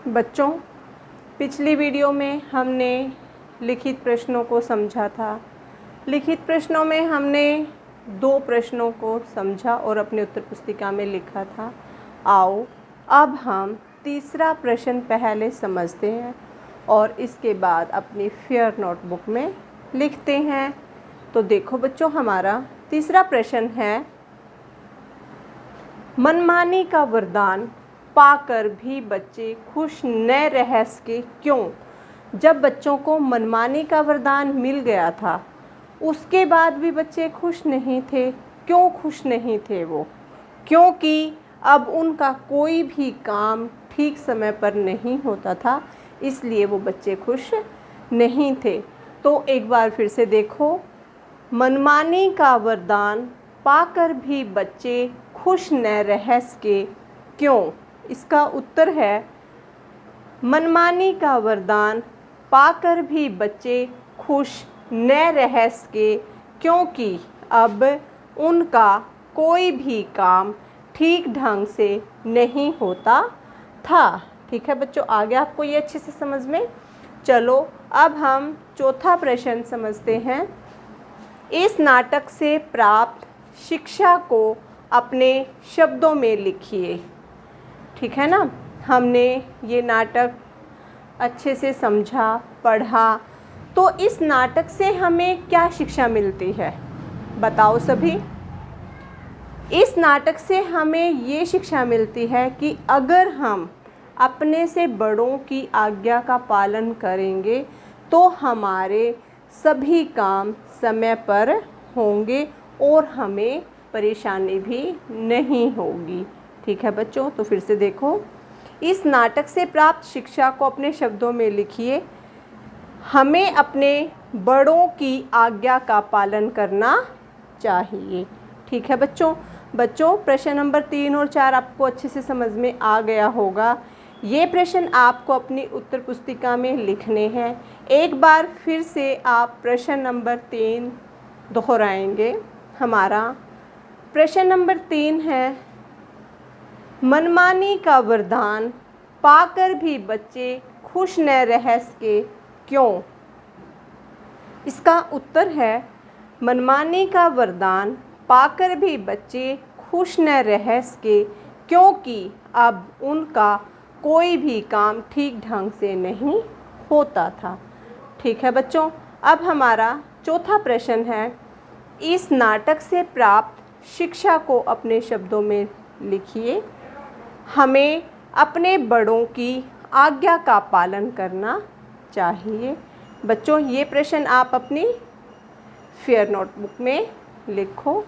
बच्चों, पिछली वीडियो में हमने लिखित प्रश्नों को समझा था। लिखित प्रश्नों में हमने 2 प्रश्नों को समझा और अपनी उत्तर पुस्तिका में लिखा था। आओ अब हम तीसरा प्रश्न पहले समझते हैं और इसके बाद अपनी फेयर नोटबुक में लिखते हैं। तो देखो बच्चों, हमारा तीसरा प्रश्न है, मनमानी का वरदान पाकर भी बच्चे खुश न रह सके क्यों? जब बच्चों को मनमानी का वरदान मिल गया था उसके बाद भी बच्चे खुश नहीं थे। क्यों खुश नहीं थे वो? क्योंकि अब उनका कोई भी काम ठीक समय पर नहीं होता था, इसलिए वो बच्चे खुश नहीं थे। तो एक बार फिर से देखो, मनमानी का वरदान पाकर भी बच्चे खुश न रह सके क्यों? इसका उत्तर है, मनमानी का वरदान पाकर भी बच्चे खुश न रह सके क्योंकि अब उनका कोई भी काम ठीक ढंग से नहीं होता था। ठीक है बच्चों, आ गया आपको ये अच्छे से समझ में? चलो अब हम चौथा प्रश्न समझते हैं। इस नाटक से प्राप्त शिक्षा को अपने शब्दों में लिखिए। ठीक है ना? हमने ये नाटक अच्छे से समझा, पढ़ा, तो इस नाटक से हमें क्या शिक्षा मिलती है? बताओ सभी। इस नाटक से हमें ये शिक्षा मिलती है कि अगर हम अपने से बड़ों की आज्ञा का पालन करेंगे तो हमारे सभी काम समय पर होंगे और हमें परेशानी भी नहीं होगी। ठीक है बच्चों, तो फिर से देखो, इस नाटक से प्राप्त शिक्षा को अपने शब्दों में लिखिए। हमें अपने बड़ों की आज्ञा का पालन करना चाहिए। ठीक है बच्चों, प्रश्न नंबर 3 और 4 आपको अच्छे से समझ में आ गया होगा। ये प्रश्न आपको अपनी उत्तर पुस्तिका में लिखने हैं। एक बार फिर से आप प्रश्न नंबर 3 दोहराएंगे। हमारा प्रश्न नंबर 3 है, मनमानी का वरदान पाकर भी बच्चे खुश न रह सके क्यों? इसका उत्तर है, मनमानी का वरदान पाकर भी बच्चे खुश न रह सके क्योंकि अब उनका कोई भी काम ठीक ढंग से नहीं होता था। ठीक है बच्चों, अब हमारा चौथा प्रश्न है, इस नाटक से प्राप्त शिक्षा को अपने शब्दों में लिखिए। हमें अपने बड़ों की आज्ञा का पालन करना चाहिए। बच्चों, ये प्रश्न आप अपनी फेयर नोटबुक में लिखो।